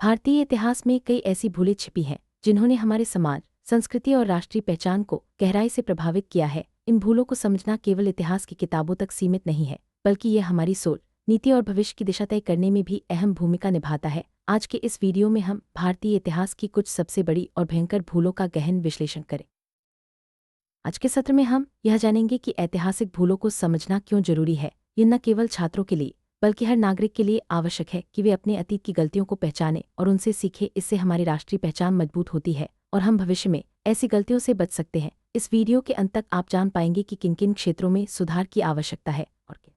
भारतीय इतिहास में कई ऐसी भूलें छिपी हैं जिन्होंने हमारे समाज, संस्कृति और राष्ट्रीय पहचान को गहराई से प्रभावित किया है। इन भूलों को समझना केवल इतिहास की किताबों तक सीमित नहीं है, बल्कि यह हमारी सोच, नीति और भविष्य की दिशा तय करने में भी अहम भूमिका निभाता है। आज के इस वीडियो में हम भारतीय इतिहास की कुछ सबसे बड़ी और भयंकर भूलों का गहन विश्लेषण करें। आज के सत्र में हम यह जानेंगे कि ऐतिहासिक भूलों को समझना क्यों जरूरी है। यह न केवल छात्रों के लिए बल्कि हर नागरिक के लिए आवश्यक है कि वे अपने अतीत की गलतियों को पहचानें और उनसे सीखें। इससे हमारी राष्ट्रीय पहचान मजबूत होती है और हम भविष्य में ऐसी गलतियों से बच सकते हैं। इस वीडियो के अंत तक आप जान पाएंगे कि किन किन क्षेत्रों में सुधार की आवश्यकता है और क्या।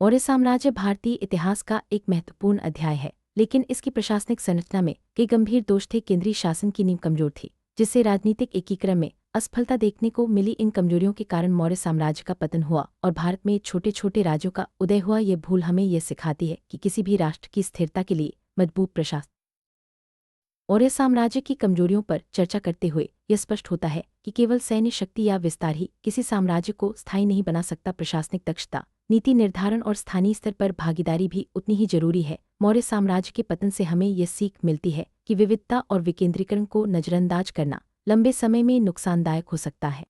मौर्य साम्राज्य भारतीय इतिहास का एक महत्वपूर्ण अध्याय है, लेकिन इसकी प्रशासनिक संरचना में कई गंभीर दोष थे। केंद्रीय शासन की नींव कमजोर थी, जिससे राजनीतिक एकीकरण में असफलता देखने को मिली। इन कमजोरियों के कारण मौर्य साम्राज्य का पतन हुआ और भारत में छोटे छोटे राज्यों का उदय हुआ। ये भूल हमें यह सिखाती है कि किसी भी राष्ट्र की स्थिरता के लिए मजबूत प्रशासन। मौर्य साम्राज्य की कमजोरियों पर चर्चा करते हुए यह स्पष्ट होता है कि केवल सैन्य शक्ति या विस्तार ही किसी साम्राज्य को स्थायी नहीं बना सकता। प्रशासनिक दक्षता, नीति निर्धारण और स्थानीय स्तर पर भागीदारी भी उतनी ही जरूरी है। मौर्य साम्राज्य के पतन से हमें यह सीख मिलती है कि विविधता और विकेंद्रीकरण को नजरअंदाज करना लंबे समय में नुकसानदायक हो सकता है।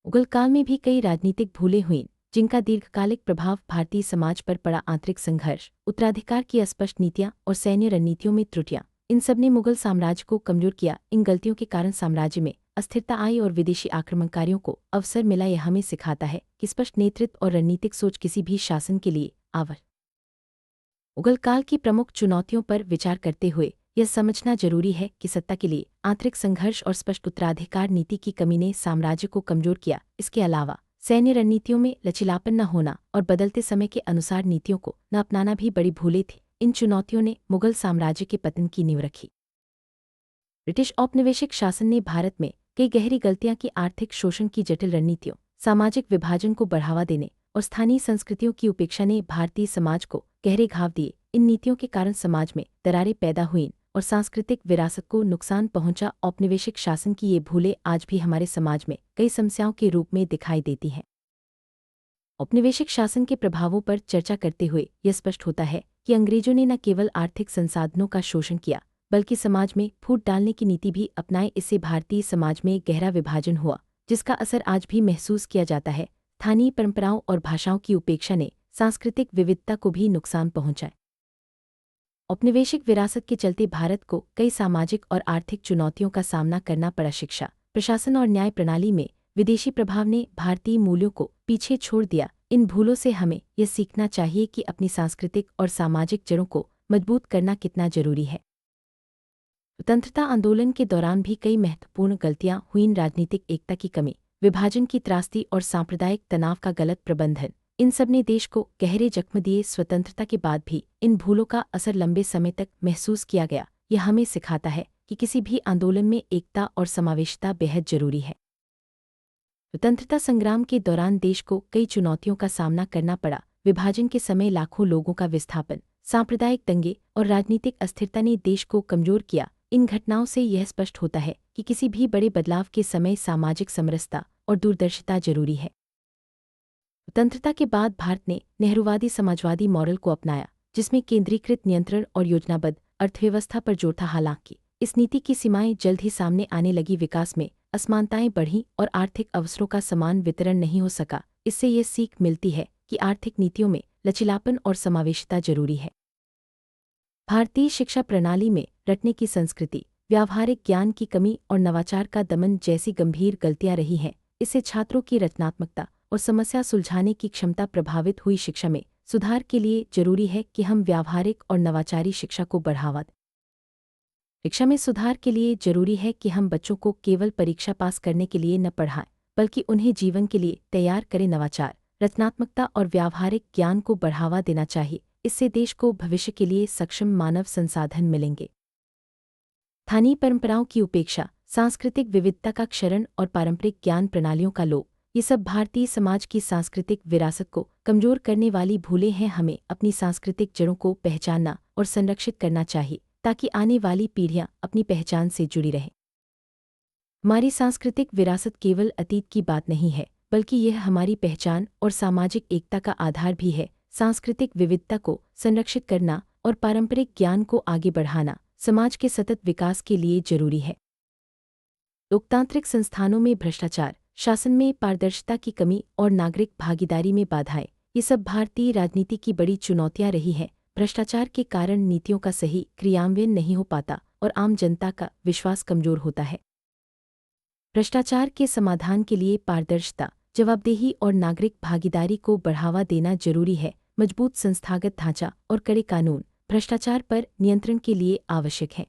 मुगल काल में भी कई राजनीतिक भूलें हुईं, जिनका दीर्घकालिक प्रभाव भारतीय समाज पर पड़ा। आंतरिक संघर्ष, उत्तराधिकार की अस्पष्ट नीतियां और सैन्य रणनीतियों में त्रुटियां, इन सब ने मुगल साम्राज्य को कमजोर किया। इन गलतियों के कारण साम्राज्य में अस्थिरता आई और विदेशी आक्रमणकारियों को अवसर मिला। यह हमें सिखाता है कि स्पष्ट नेतृत्व और रणनीतिक सोच किसी भी शासन के लिए आवश्यक। मुगल काल की प्रमुख चुनौतियों पर विचार करते हुए यह समझना जरूरी है कि सत्ता के लिए आंतरिक संघर्ष और स्पष्ट उत्तराधिकार नीति की कमी ने साम्राज्य को कमजोर किया। इसके अलावा सैन्य रणनीतियों में लचीलापन न होना और बदलते समय के अनुसार नीतियों को न अपनाना भी बड़ी भूलें थी। इन चुनौतियों ने मुगल साम्राज्य के पतन की नींव रखी। ब्रिटिश औपनिवेशिक शासन ने भारत में कई गहरी गलतियां की। आर्थिक शोषण की जटिल रणनीतियों, सामाजिक विभाजन को बढ़ावा देने और स्थानीय संस्कृतियों की उपेक्षा ने भारतीय समाज को गहरे घाव दिए। इन नीतियों के कारण समाज में दरारें पैदा हुईं और सांस्कृतिक विरासत को नुकसान पहुंचा। औपनिवेशिक शासन की ये भूलें आज भी हमारे समाज में कई समस्याओं के रूप में दिखाई देती हैं। औपनिवेशिक शासन के प्रभावों पर चर्चा करते हुए यह स्पष्ट होता है कि अंग्रेजों ने न केवल आर्थिक संसाधनों का शोषण किया, बल्कि समाज में फूट डालने की नीति भी अपनाई। इससे भारतीय समाज में गहरा विभाजन हुआ, जिसका असर आज भी महसूस किया जाता है। स्थानीय परंपराओं और भाषाओं की उपेक्षा ने सांस्कृतिक विविधता को भी नुकसान पहुंचाया। औपनिवेशिक विरासत के चलते भारत को कई सामाजिक और आर्थिक चुनौतियों का सामना करना पड़ा। शिक्षा, प्रशासन और न्याय प्रणाली में विदेशी प्रभाव ने भारतीय मूल्यों को पीछे छोड़ दिया। इन भूलों से हमें यह सीखना चाहिए कि अपनी सांस्कृतिक और सामाजिक जड़ों को मजबूत करना कितना जरूरी है। स्वतंत्रता आंदोलन के दौरान भी कई महत्वपूर्ण गलतियां हुईं। राजनीतिक एकता की कमी, विभाजन की त्रासदी और सांप्रदायिक तनाव का गलत प्रबंधन, इन सब ने देश को गहरे जख्म दिए। स्वतंत्रता के बाद भी इन भूलों का असर लंबे समय तक महसूस किया गया। यह हमें सिखाता है कि किसी भी आंदोलन में एकता और समावेशिता बेहद जरूरी है। स्वतंत्रता संग्राम के दौरान देश को कई चुनौतियों का सामना करना पड़ा। विभाजन के समय लाखों लोगों का विस्थापन, सांप्रदायिक दंगे और राजनीतिक अस्थिरता ने देश को कमजोर किया। इन घटनाओं से यह स्पष्ट होता है कि किसी भी बड़े बदलाव के समय सामाजिक समरसता और दूरदर्शिता जरूरी है। स्वतंत्रता के बाद भारत ने नेहरूवादी समाजवादी मॉडल को अपनाया, जिसमें केंद्रीकृत नियंत्रण और योजनाबद्ध अर्थव्यवस्था पर जोर था। हालांकि इस नीति की सीमाएं जल्द ही सामने आने लगी। विकास में असमानताएं बढ़ीं और आर्थिक अवसरों का समान वितरण नहीं हो सका। इससे ये सीख मिलती है कि आर्थिक नीतियों में लचीलापन और समावेशिता जरूरी है। भारतीय शिक्षा प्रणाली में रटने की संस्कृति, व्यावहारिक ज्ञान की कमी और नवाचार का दमन जैसी गंभीर गलतियां रही हैं। इससे छात्रों की रचनात्मकता और समस्या सुलझाने की क्षमता प्रभावित हुई। शिक्षा में सुधार के लिए जरूरी है कि हम व्यावहारिक और नवाचारी शिक्षा को बढ़ावा दें। शिक्षा में सुधार के लिए जरूरी है कि हम बच्चों को केवल परीक्षा पास करने के लिए न पढ़ाएं, बल्कि उन्हें जीवन के लिए तैयार करें। नवाचार, रचनात्मकता और व्यावहारिक ज्ञान को बढ़ावा देना चाहिए। इससे देश को भविष्य के लिए सक्षम मानव संसाधन मिलेंगे। स्थानीय परंपराओं की उपेक्षा, सांस्कृतिक विविधता का क्षरण और पारंपरिक ज्ञान प्रणालियों का लोप, ये सब भारतीय समाज की सांस्कृतिक विरासत को कमजोर करने वाली भूलें हैं। हमें अपनी सांस्कृतिक जड़ों को पहचानना और संरक्षित करना चाहिए, ताकि आने वाली पीढ़ियां अपनी पहचान से जुड़ी रहें। हमारी सांस्कृतिक विरासत केवल अतीत की बात नहीं है, बल्कि यह हमारी पहचान और सामाजिक एकता का आधार भी है। सांस्कृतिक विविधता को संरक्षित करना और पारंपरिक ज्ञान को आगे बढ़ाना समाज के सतत विकास के लिए जरूरी है। लोकतांत्रिक संस्थानों में भ्रष्टाचार, शासन में पारदर्शिता की कमी और नागरिक भागीदारी में बाधाएं, ये सब भारतीय राजनीति की बड़ी चुनौतियां रही हैं। भ्रष्टाचार के कारण नीतियों का सही क्रियान्वयन नहीं हो पाता और आम जनता का विश्वास कमजोर होता है। भ्रष्टाचार के समाधान के लिए पारदर्शिता, जवाबदेही और नागरिक भागीदारी को बढ़ावा देना जरूरी है। मजबूत संस्थागत ढांचा और कड़े कानून भ्रष्टाचार पर नियंत्रण के लिए आवश्यक है।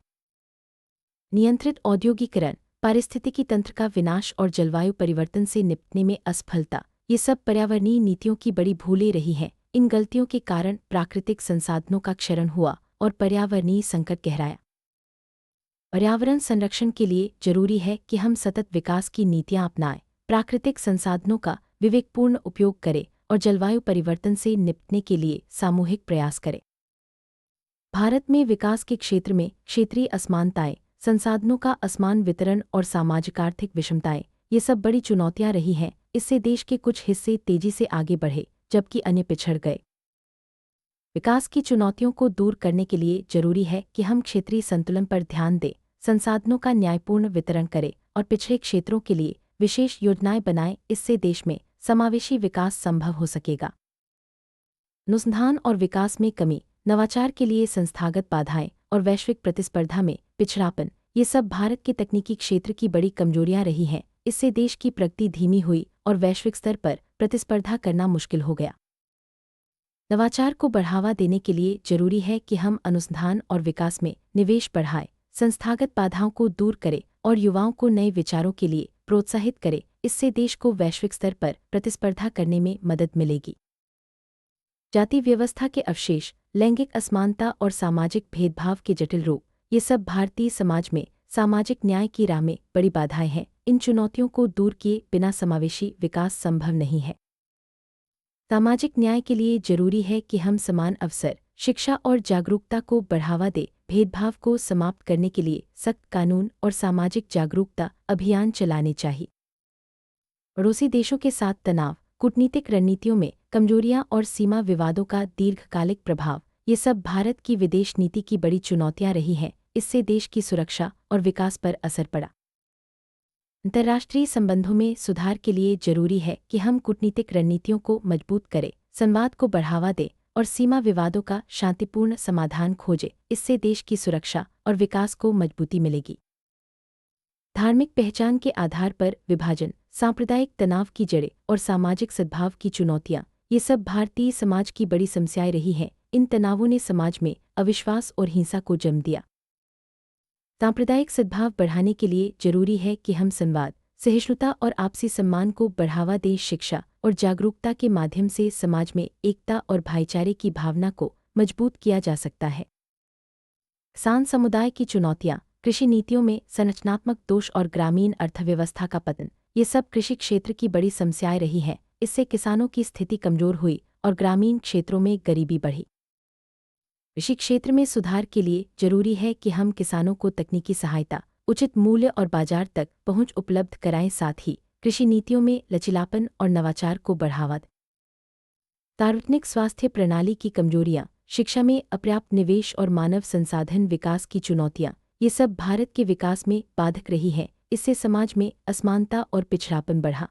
नियंत्रित औद्योगिकरण, पारिस्थितिकी तंत्र का विनाश और जलवायु परिवर्तन से निपटने में असफलता, ये सब पर्यावरणीय नीतियों की बड़ी भूलें रही हैं। इन गलतियों के कारण प्राकृतिक संसाधनों का क्षरण हुआ और पर्यावरणीय संकट गहराया। पर्यावरण संरक्षण के लिए जरूरी है कि हम सतत विकास की नीतियां अपनाएं, प्राकृतिक संसाधनों का विवेकपूर्ण उपयोग करें और जलवायु परिवर्तन से निपटने के लिए सामूहिक प्रयास करें। भारत में विकास के क्षेत्र में क्षेत्रीय असमानताएं, संसाधनों का असमान वितरण और सामाजिक आर्थिक विषमताएं, ये सब बड़ी चुनौतियां रही हैं। इससे देश के कुछ हिस्से तेजी से आगे बढ़े जबकि अन्य पिछड़ गए। विकास की चुनौतियों को दूर करने के लिए जरूरी है कि हम क्षेत्रीय संतुलन पर ध्यान दें, संसाधनों का न्यायपूर्ण वितरण करें और पिछड़े क्षेत्रों के लिए विशेष योजनाएं बनाएं। इससे देश में समावेशी विकास संभव हो सकेगा। अनुसंधान और विकास में कमी, नवाचार के लिए संस्थागत बाधाएं और वैश्विक प्रतिस्पर्धा में पिछड़ापन, ये सब भारत के तकनीकी क्षेत्र की बड़ी कमजोरियां रही हैं। इससे देश की प्रगति धीमी हुई और वैश्विक स्तर पर प्रतिस्पर्धा करना मुश्किल हो गया। नवाचार को बढ़ावा देने के लिए जरूरी है कि हम अनुसंधान और विकास में निवेश बढ़ाएं, संस्थागत बाधाओं को दूर करें और युवाओं को नए विचारों के लिए प्रोत्साहित करें। इससे देश को वैश्विक स्तर पर प्रतिस्पर्धा करने में मदद मिलेगी। जाति व्यवस्था के अवशेष, लैंगिक असमानता और सामाजिक भेदभाव के जटिल रूप, ये सब भारतीय समाज में सामाजिक न्याय की राह में बड़ी बाधाएं हैं। इन चुनौतियों को दूर किए बिना समावेशी विकास संभव नहीं है। सामाजिक न्याय के लिए जरूरी है कि हम समान अवसर, शिक्षा और जागरूकता को बढ़ावा दें। भेदभाव को समाप्त करने के लिए सख्त कानून और सामाजिक जागरूकता अभियान चलाने चाहिए। पड़ोसी देशों के साथ तनाव, कूटनीतिक रणनीतियों में कमजोरियां और सीमा विवादों का दीर्घकालिक प्रभाव, ये सब भारत की विदेश नीति की बड़ी चुनौतियां रही हैं। इससे देश की सुरक्षा और विकास पर असर पड़ा। अंतर्राष्ट्रीय संबंधों में सुधार के लिए जरूरी है कि हम कूटनीतिक रणनीतियों को मजबूत करें, संवाद को बढ़ावा दें और सीमा विवादों का शांतिपूर्ण समाधान खोजें। इससे देश की सुरक्षा और विकास को मजबूती मिलेगी। धार्मिक पहचान के आधार पर विभाजन, सांप्रदायिक तनाव की जड़ें और सामाजिक सद्भाव की चुनौतियां, ये सब भारतीय समाज की बड़ी समस्याएं रही हैं। इन तनावों ने समाज में अविश्वास और हिंसा को जन्म दिया। सांप्रदायिक सद्भाव बढ़ाने के लिए जरूरी है कि हम संवाद, सहिष्णुता और आपसी सम्मान को बढ़ावा दें। शिक्षा और जागरूकता के माध्यम से समाज में एकता और भाईचारे की भावना को मजबूत किया जा सकता है। किसान समुदाय की चुनौतियां, कृषि नीतियों में संरचनात्मक दोष और ग्रामीण अर्थव्यवस्था का पतन, ये सब कृषि क्षेत्र की बड़ी समस्याएं रही हैं। इससे किसानों की स्थिति कमजोर हुई और ग्रामीण क्षेत्रों में गरीबी बढ़ी। कृषि क्षेत्र में सुधार के लिए जरूरी है कि हम किसानों को तकनीकी सहायता, उचित मूल्य और बाजार तक पहुंच उपलब्ध कराएं। साथ ही कृषि नीतियों में लचीलापन और नवाचार को बढ़ावा दें। सार्वजनिक स्वास्थ्य प्रणाली की कमजोरियां, शिक्षा में अपर्याप्त निवेश और मानव संसाधन विकास की चुनौतियां, ये सब भारत के विकास में बाधक रही हैं। इससे समाज में असमानता और पिछड़ापन बढ़ा।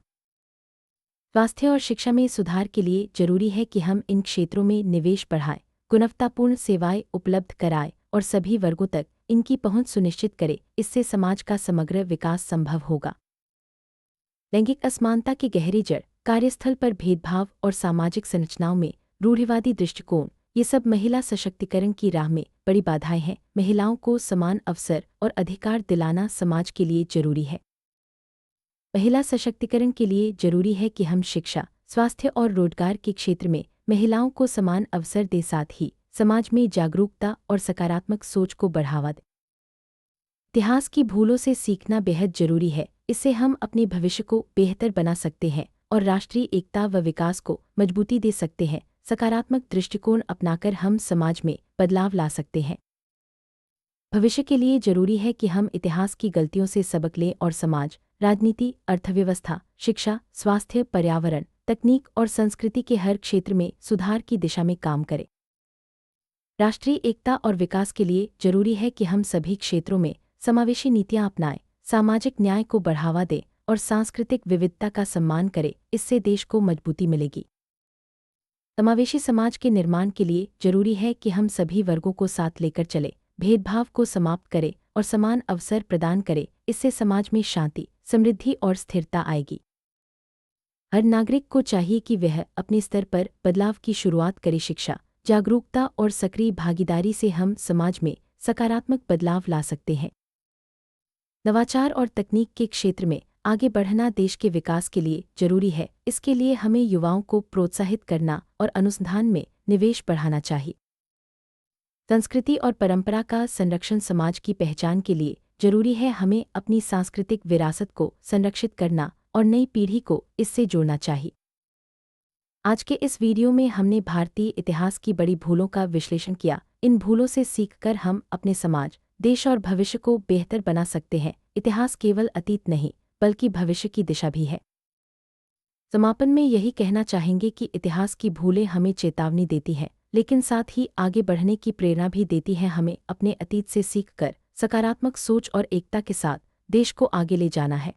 स्वास्थ्य और शिक्षा में सुधार के लिए जरूरी है कि हम इन क्षेत्रों में निवेश बढ़ाएं, गुणवत्तापूर्ण सेवाएं उपलब्ध कराएं और सभी वर्गों तक इनकी पहुंच सुनिश्चित करें। इससे समाज का समग्र विकास संभव होगा। लैंगिक असमानता की गहरी जड़, कार्यस्थल पर भेदभाव और सामाजिक संरचनाओं में रूढ़िवादी दृष्टिकोण, ये सब महिला सशक्तिकरण की राह में बड़ी बाधाएं हैं। महिलाओं को समान अवसर और अधिकार दिलाना समाज के लिए जरूरी है। महिला सशक्तिकरण के लिए जरूरी है कि हम शिक्षा, स्वास्थ्य और रोजगार के क्षेत्र में महिलाओं को समान अवसर दें। साथ ही समाज में जागरूकता और सकारात्मक सोच को बढ़ावा दें। इतिहास की भूलों से सीखना बेहद जरूरी है। इससे हम अपने भविष्य को बेहतर बना सकते हैं और राष्ट्रीय एकता व विकास को मजबूती दे सकते हैं। सकारात्मक दृष्टिकोण अपनाकर हम समाज में बदलाव ला सकते हैं। भविष्य के लिए जरूरी है कि हम इतिहास की गलतियों से सबक लें और समाज, राजनीति, अर्थव्यवस्था, शिक्षा, स्वास्थ्य, पर्यावरण, तकनीक और संस्कृति के हर क्षेत्र में सुधार की दिशा में काम करें। राष्ट्रीय एकता और विकास के लिए जरूरी है कि हम सभी क्षेत्रों में समावेशी नीतियां अपनाएं, सामाजिक न्याय को बढ़ावा दें और सांस्कृतिक विविधता का सम्मान करें। इससे देश को मजबूती मिलेगी। समावेशी समाज के निर्माण के लिए जरूरी है कि हम सभी वर्गों को साथ लेकर चलें, भेदभाव को समाप्त करें और समान अवसर प्रदान करें। इससे समाज में शांति, समृद्धि और स्थिरता आएगी। हर नागरिक को चाहिए कि वह अपने स्तर पर बदलाव की शुरुआत करे। शिक्षा, जागरूकता और सक्रिय भागीदारी से हम समाज में सकारात्मक बदलाव ला सकते हैं। नवाचार और तकनीक के क्षेत्र में आगे बढ़ना देश के विकास के लिए जरूरी है। इसके लिए हमें युवाओं को प्रोत्साहित करना और अनुसंधान में निवेश बढ़ाना चाहिए। संस्कृति और परंपरा का संरक्षण समाज की पहचान के लिए जरूरी है। हमें अपनी सांस्कृतिक विरासत को संरक्षित करना और नई पीढ़ी को इससे जोड़ना चाहिए। आज के इस वीडियो में हमने भारतीय इतिहास की बड़ी भूलों का विश्लेषण किया। इन भूलों से सीखकर हम अपने समाज, देश और भविष्य को बेहतर बना सकते हैं। इतिहास केवल अतीत नहीं, बल्कि भविष्य की दिशा भी है। समापन में यही कहना चाहेंगे कि इतिहास की भूलें हमें चेतावनी देती हैं, लेकिन साथ ही आगे बढ़ने की प्रेरणा भी देती हैं। हमें अपने अतीत से सीखकर सकारात्मक सोच और एकता के साथ देश को आगे ले जाना है।